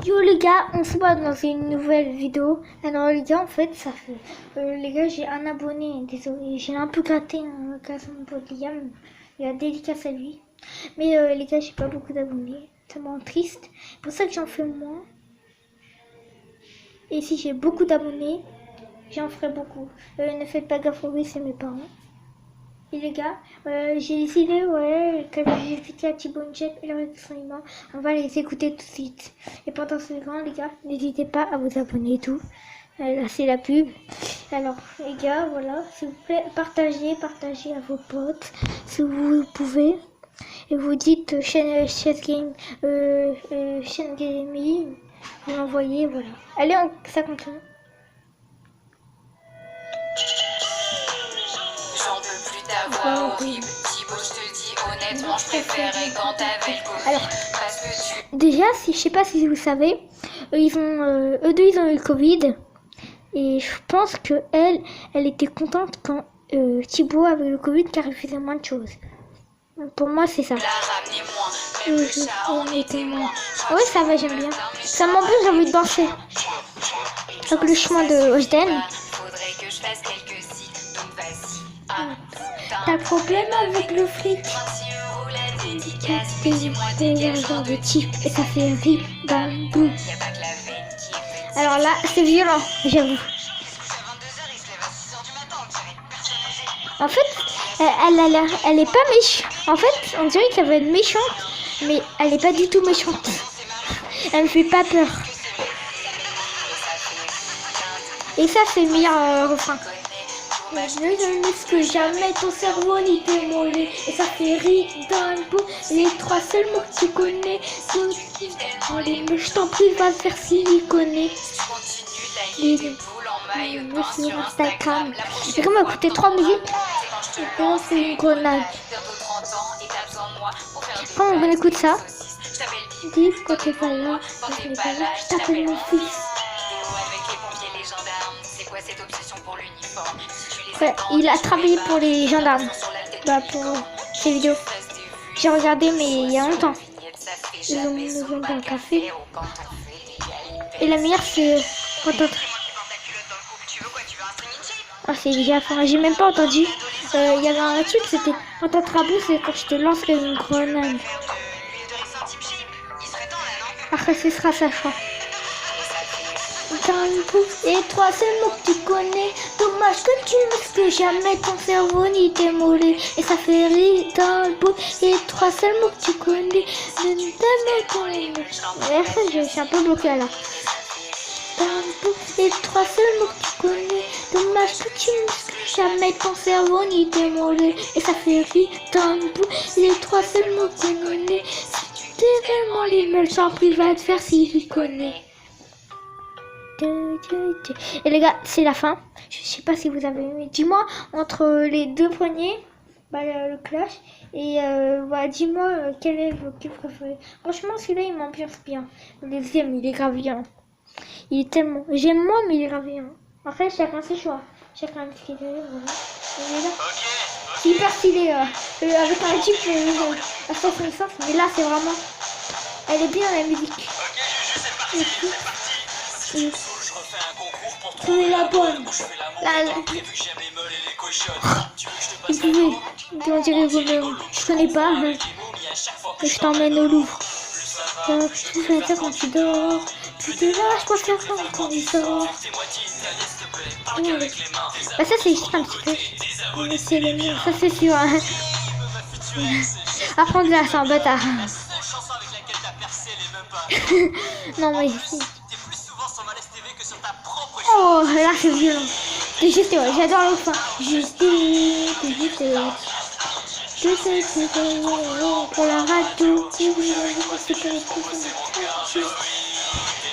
Yo les gars, on se voit dans une nouvelle vidéo. Alors les gars, en fait, ça fait... les gars, j'ai un abonné, désolé, j'ai un peu gratté mon pote Liam. Il a dédicace à lui. Mais les gars, j'ai pas beaucoup d'abonnés. Ça me rend triste. C'est pour ça que j'en fais moins. Et si j'ai beaucoup d'abonnés, j'en ferai beaucoup. Ne faites pas gaffe, oui, c'est mes parents. Et les gars, j'ai décidé, que j'ai expliqué à Thibaut Inchep et leur enseignement, on va les écouter tout de suite. Et pendant ce temps, les gars, n'hésitez pas à vous abonner et tout. Là, c'est la pub. Alors, les gars, voilà, s'il vous plaît, partagez à vos potes, si vous pouvez. Et vous dites chaîne gaming, vous l'envoyez, voilà. Allez, ça continue. Horrible. Thibaut, je te dis honnêtement, je préférais quand t'avais le Covid. Alors, parce que déjà, je sais pas si vous savez, eux deux, ils ont eu le Covid. Et je pense que elle était contente quand Thibaut avait le Covid car il faisait moins de choses. Pour moi, c'est ça. la ramener moins, même le chat en était moins. Oui, ça va, j'aime bien. Ça m'empêche, j'ai envie de danser. Donc le chemin de Hosden. Faudrait que je fasse quelques sites, donc vas-y. T'as le problème avec le fric? 36 € la dédicace, T'es mais dis-moi t'es quel genre de type et ça fait rip dans le bout. Y'a pas que la veine qui est petite. Alors là, c'est violent, j'avoue. En fait, elle est pas méchante. En fait, on dirait qu'elle va être méchante, mais elle est pas du tout méchante. Elle me fait pas peur. Et ça, c'est le meilleur refrain. Je ne que jamais ton cerveau ni tes mollets. Et ça fait rire dans le bout. Les trois seuls mots que tu connais. Mais je t'en prie, va faire siliconer. Les boules en maillot Sur Instagram. Et comment écouter trois musiques? C'est une grenade. Quand on écoute ça, dis quand t'es pas là, je t'appelle mon fils. Ouais, il a travaillé pour les gendarmes. Bah pour ces vidéos. J'ai regardé mais il y a longtemps. Ils ont mis dans un café. Et la meilleure c'est quand on... Ah c'est déjà enfin, j'ai même pas entendu. Il y avait un truc, c'était quand t'attrapes, c'est quand je te lance une grenade. Après ce sera ça, je crois. Dans le bout, et trois seuls mots que tu connais. Dommage que tu n'expliques jamais ton cerveau ni tes mollets. Et ça fait rire dans le bout, et trois seuls mots que tu connais. Je suis un peu bloquée là. Dans le bout, et trois seuls mots que tu connais. Dommage que tu n'expliques jamais ton cerveau ni tes mollets. Et ça fait rire dans le bout, les trois seuls mots que tu connais. Si tu t'es vraiment l'email sans plus va te faire si tu connais. Et les gars, c'est la fin. Je sais pas si vous avez aimé. Dis-moi, entre les deux premiers, bah, le clash, et bah, dis-moi quel est votre kiff préféré. Franchement, celui-là, il m'ambiance bien. Le deuxième, il est grave bien. Il est tellement... J'aime moins, mais il est grave bien. Après, chacun ses choix. Chacun ce qu'il veut, voilà. Et là, c'est hyper stylé, avec un type à 65, mais là, c'est vraiment... Elle est bien, la musique. Et puis... Trouver la bonne. Et puis, on dirait vous-même. Je connais pas. Que je t'emmène au Louvre. Tu fais ça quand tu dors. Tu te lâches pour faire ça quand tu sors. Bah ça c'est juste un petit peu. Mais c'est le mieux. Ça c'est sûr. Hein. Apprendre là, c'est un bâtard. Non mais si. Oh là c'est violent. C'est juste ouais, j'adore le fin. Juste pour la radio.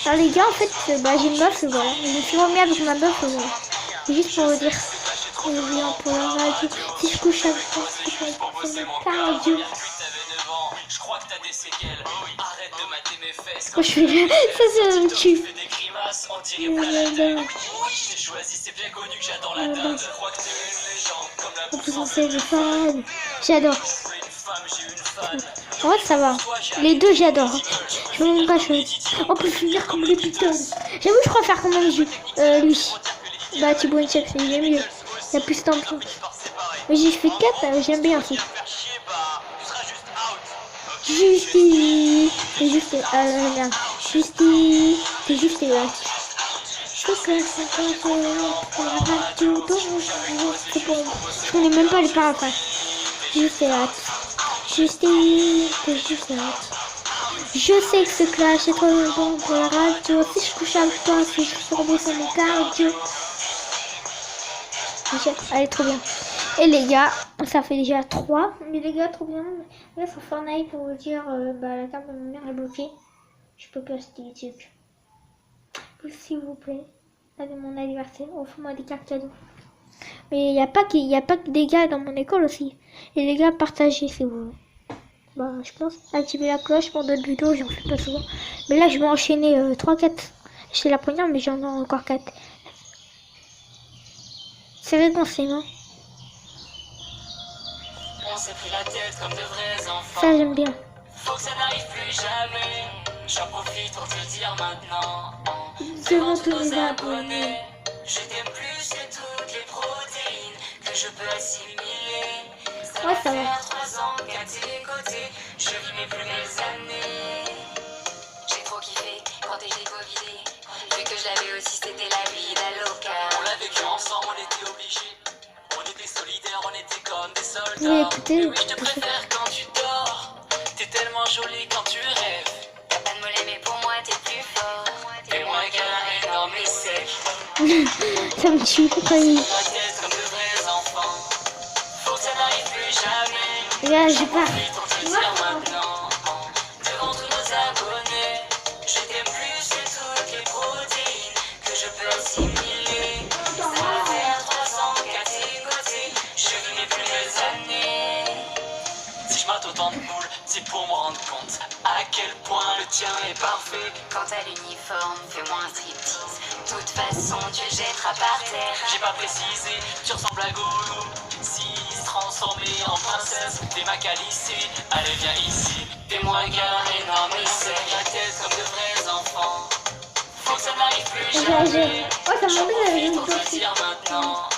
Alors les gars en fait bah, j'ai une meuf voilà. Je me suis remis avec ma meuf voilà. C'est juste pour vous dire. Pour la radio. Si je couche avec toi, c'est pour la radio. Je crois que t'as des séquelles. Arrête de mater mes fesses. Quand je fais ça, c'est un tue. Fais des grimaces, on dirait pas la tête. Oui, j'ai choisi, c'est bien connu que j'adore la dinde. Je crois que t'es une légende comme la En plus, on fait des fans. J'adore. Je veux une femme, j'ai une fan. En vrai, ça va. Les deux, j'adore. Je me pas chose. On peut finir comme les Beatles. J'avoue, je préfère quand même lui. Bah, Thibaut Inchep, c'est mieux. Il y a plus d'ambiance. Mais j'ai fait 4, j'aime bien aussi. Justice. C'est juste. Justice. C'est juste. Je connais même pas les paraphrases. Juste Justice. Je sais que ce clash est trop bon pour la radio. Si je couche avec toi, si je surveille sur mon cardio. Allez, trop bien. Et les gars, ça fait déjà 3. Mais les gars, trop bien. Là, sur Fortnite, pour vous dire, la carte de ma mère est bloquée. Je peux pas acheter des trucs. S'il vous plaît, là de mon anniversaire, offre-moi des cartes cadeaux. Mais il n'y a pas que des gars dans mon école aussi. Et les gars, partagez si vous voulez. Bah, je pense activer la cloche pour d'autres vidéos, j'en fais pas souvent. Mais là, je vais enchaîner 3-4. C'est la première, mais j'en ai encore 4. C'est réconcilié, non? On s'est pris la tête comme de vrais enfants. Ça, j'aime bien. Faut que ça n'arrive plus jamais. J'en profite pour te le dire maintenant. Devant tous mes abonnés. Je t'aime plus que toutes les protéines que je peux assimiler. Ça Ouais, va ça va. faire 3 ans qu'à tes côtés, je vis mes plus belles années. J'ai trop kiffé quand t'es covidé. Vu que je l'avais aussi, c'était la vie d'Aloca. On l'a vécu ensemble, on était obligés. On était solidaires, on était comme des soldats. Oui, écoutez, Et oui, je te préfère quand tu dors. T'es tellement jolie quand tu rêves. Y'a pas de mollet, mais pour moi t'es plus fort. T'es moins câlin, énorme et sec. Ça me tue quand il... La tête comme de vrais enfants. Faut que ça n'arrive plus jamais. Là, j'ai pas... Pour te le dire maintenant. Devant tous nos abonnés. Je t'aime plus que toutes les protéines que je peux assimiler. Ça va faire 3 ans qu'à tes côtés, je vis mes plus belles années. Si je mate autant de boules, c'est pour me rendre compte à quel point le tien est parfait. Quant à l'uniforme, fais-moi un striptease. De toute façon, tu le jetteras par terre. J'ai pas précisé, tu ressembles à Gollum. Si transformée en princesse, t'es ma calissée. Allez, viens ici. T'es moins câlin, énorme et sec. La tête comme de vrais enfants. Faut que ça n'arrive plus jamais. Oh, ça J'en m'a profite donné pour te le dire maintenant.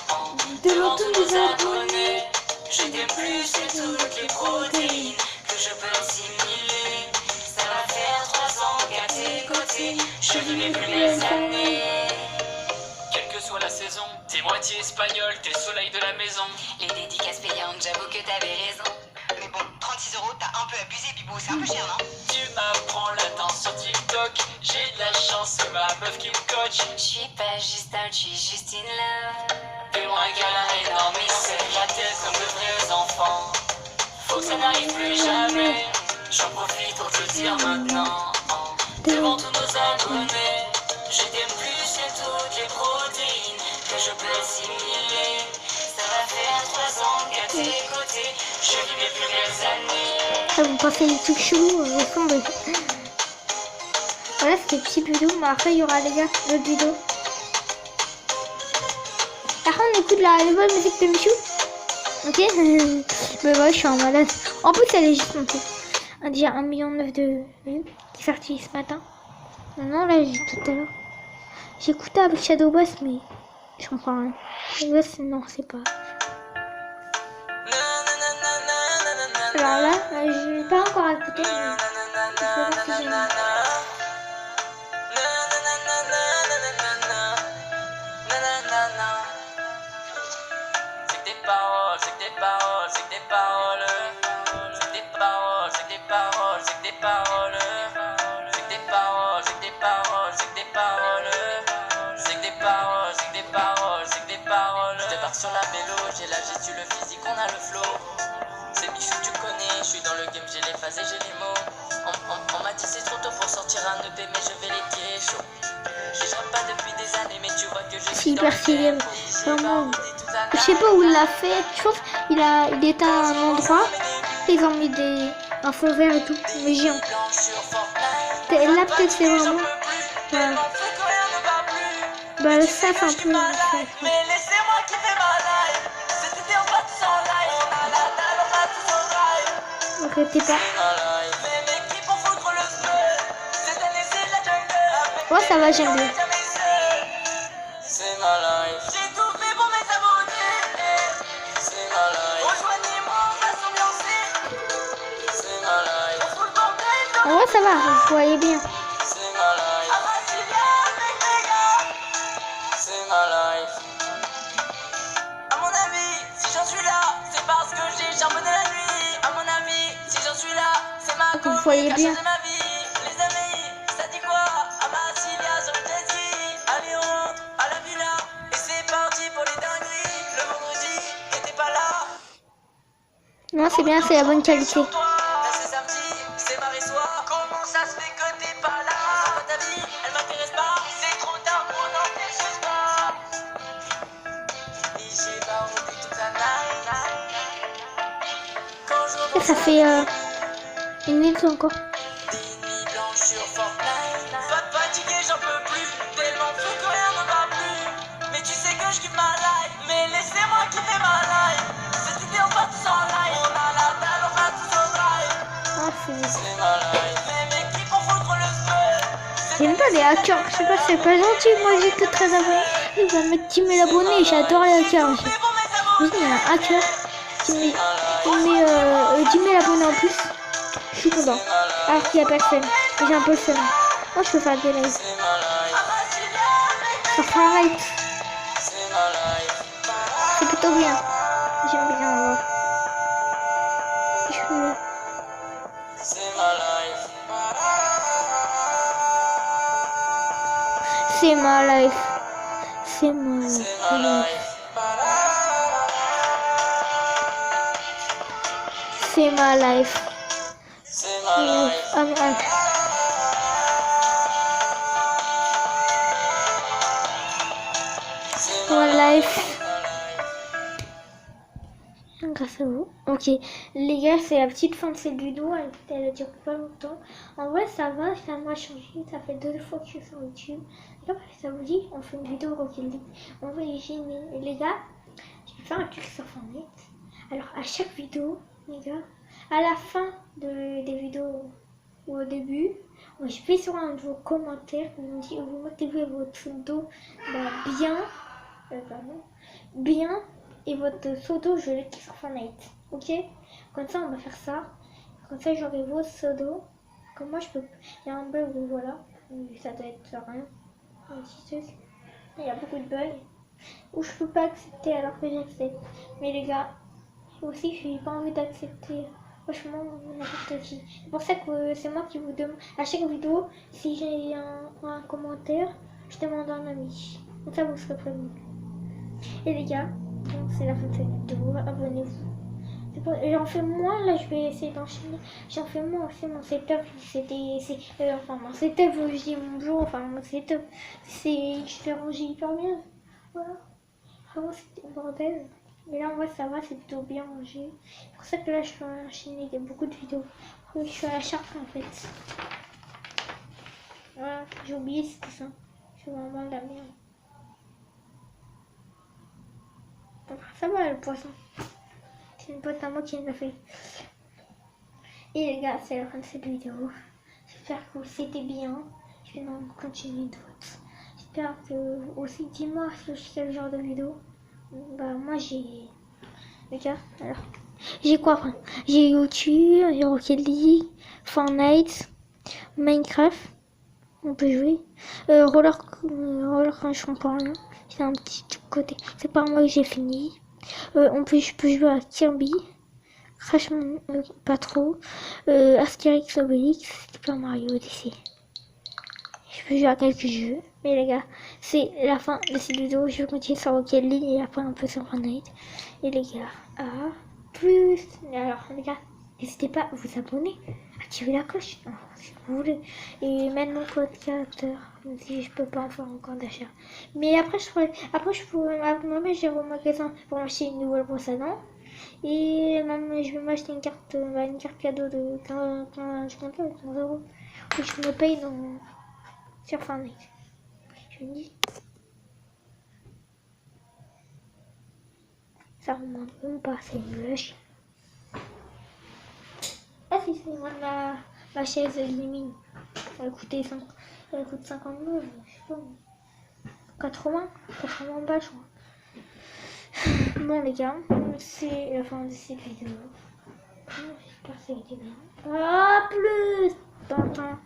devant tous mes abonnés. Je t'aime plus que toutes les protéines que je peux assimiler. Ça va faire 3 ans qu'à tes côtés, je vis mes plus belles années. Quelle que soit la saison, t'es moitié espagnol, t'es le soleil de la maison. Les dédicaces payantes, j'avoue que t'avais raison. Mais bon, 36 €, t'as un peu abusé, Bibou, c'est un peu cher, non? Tu m'apprends la danse sur TikTok. J'ai de la chance, c'est ma meuf qui me coach. Je suis pas juste out, je suis juste in love. T'es moins câlin, énorme et sec. La tête comme de vrais enfants. Faut que ça n'arrive plus jamais. J'en profite pour te le dire maintenant. Devant tous nos abonnés. Je t'aime plus que toutes les protéines que je peux assimiler. Ça va faire 3 ans qu'à tes côtés, je vis mes plus belles années. Ah, vous pensez des trucs chelous au fond de... Voilà, c'était petit vidéo, mais après il y aura les gars, d'autres vidéos. Par contre, on écoute la nouvelle musique de Michou. Ok. Mais ouais, je suis en malade. En plus, elle est juste montée. Déjà 1,9 million de vues qui est sorti ce matin. Non, là, j'ai tout à l'heure. J'ai écouté avec Shadow Boss, mais je comprends rien. Shadow Boss, non, c'est pas. Alors là, je n'ai pas encore écouté, mais je sais pas si j'aime. C'est que des paroles, c'est que des paroles, c'est que des paroles. C'est que des paroles, c'est que des paroles, c'est que des paroles. C'est que des paroles, c'est que des paroles, c'est que des paroles. C'est que des paroles, c'est que des paroles, c'est que des paroles. Je débarque sur la mélo, j'ai la gestu, le physique, on a le flow. C'est Michou, tu connais, je suis dans le game, j'ai les phases et j'ai les mots. On m'a dit c'est trop tôt pour sortir un EP, mais je vais les tirer chaud. Je rappe pas depuis des années, mais tu vois que je C'est suis hyper stylé, vraiment. Je sais pas où il l'a fait, je pense il était à un endroit, ils ont mis un fond vert et tout, mais géant. Là peut-être c'est vraiment... Voilà. Bah ça c'est un peu... Mais laissez-moi kiffer ma life. Cet été on va tous en live. On a la dalle, on va tous en live. Ok, t'es pas... Ouais, ça va, j'aime bien. Jamais seul. C'est ma life. J'ai tout fait pour mes abonnés. C'est ma life. Rejoignez-moi, on va s'ambiancer. C'est ma life. On fout le bordel dans Ouais, ça va, vous voyez bien. c'est ma life. À Brasilia avec les gars. C'est ma life. À mon avis, si j'en suis là, c'est parce que j'ai charbonné la nuit. À mon avis, si j'en suis là, c'est ma Vous combi voyez qui a bien. changé ma vie. Les amis, ça dit quoi? À Brasilia, j'aurais déjà dit. Allez, on rentre à la villa. Et c'est parti pour les dingueries. Le vendredi, t'étais pas là. Non, c'est bien, c'est la bonne qualité. Sur toi. Là, c'est samedi, c'est mardi soir. Comment ça se fait que t'es pas là? Ta vie, elle m'intéresse pas. C'est trop tard pour n'en faire chose pas. Et j'ai baroudé toute la night. Quand je Et repense ça à fait une minute encore. des nuits blanches sur Fortnite. Pas de fatigué, j'en peux plus. Tellement fou que rien ne va plus. Mais tu sais que je kiffe ma life. Mais laissez-moi kiffer ma life. Cette idée, on va tous en live. On a la dalle, on va tous au drive. Ah, c'est... C'est ma life. Les mecs qui font foutre le feu. J'aime pas les hackers, je sais pas, c'est pas gentil. Moi j'étais très abonné. Il va mettre 10 000 abonnés, j'adore les hackers. Oui, il y a un hacker qui met 10 000 abonnés en plus. Je suis content. Alors qu'il n'y a personne. Et j'ai un peu le seum. Moi je peux faire des lives. C'est ma life. Ça fera un live. C'est ma life. C'est plutôt bien. J'aime bien voir. Je... C'est ma life. C'est ma life. C'est ma C'est life. ma life. C'est ma life. C'est ma life. Ah, ah. C'est Ma ma life. Grâce à vous. Ok, les gars, c'est la petite fin de cette vidéo. Elle dure pas longtemps. En vrai, ça va, ça m'a changé. Ça fait 2 fois que je suis sur YouTube. Et après, ça vous dit, on fait une vidéo Rocket League. On va y gêner. Et les gars, je vais faire un truc sur Fortnite. Alors, à chaque vidéo, les gars, à la fin des vidéos ou au début, je vais sur un de vos commentaires. Vous mettez votre pseudo bien. Pardon, bien. Et votre pseudo, je l'écris sur Fortnite. Ok? Comme ça, on va faire ça. Comme ça, j'aurai vos pseudos. Comme moi, je peux. Il y a un bug, voilà. Ça doit être rien. Un petit truc. Il y a beaucoup de bugs. Ou je peux pas accepter alors que j'accepte. Mais les gars, aussi, je n'ai pas envie d'accepter. Franchement, n'importe qui. C'est pour ça que c'est moi qui vous demande. À chaque vidéo, si j'ai un commentaire, je demande un ami. Comme ça, vous serez prévenus. Et les gars, c'est la fin de cette vidéo, abonnez-vous. J'en fais moins, là je vais essayer d'enchaîner. J'en fais moins aussi, mon setup, enfin mon setup, je dis mon jour, enfin mon setup, je l'ai rangé hyper bien. Voilà, vraiment c'était le bordel. Mais là en vrai ça va, c'est plutôt bien rangé. C'est pour ça que là je peux enchaîner beaucoup de vidéos. Je suis à la charte en fait. Voilà, j'ai oublié c'était ça. C'est vraiment de la merde. Ça va le poisson. C'est une pote à moi qui l'a fait. Et les gars, c'est la fin de cette vidéo. J'espère que c'était bien. Je vais en continuer d'autres. J'espère que vous aussi, dis-moi quel genre de vidéo. Bah moi j'ai... Les gars, alors... J'ai quoi après? J'ai YouTube, j'ai Rocket League, Fortnite, Minecraft. On peut jouer. Roller Crash, je comprends rien. C'est un petit côté. C'est pas moi que j'ai fini. Je peux jouer à Kirby. Crash, pas trop. Astérix, Obélix, Super Mario Odyssey. Je peux jouer à quelques jeux. Mais les gars, c'est la fin de cette vidéo. Je vais continuer sur Rocket League et après un peu sur Fortnite. Et les gars, à plus. Alors les gars, n'hésitez pas à vous abonner. Activez la cloche si vous voulez. Et mettre mon code caractère. Même si je peux pas en faire encore d'achat. Mais après je pourrais même j'ai au magasin pour m'acheter une nouvelle brosse à dents. Et même je vais m'acheter une carte cadeau de 15 euros. Que je me paye sur Fortnite. Je me dis. Ça remonte même pas, c'est moche. Ah si, c'est moi ma chaise limite. Ça va coûter Elle coûte 59, je sais pas. 80 balles, je crois. Bon, les gars, c'est la fin de cette vidéo. J'espère que ça a été bien. À plus. Tintin.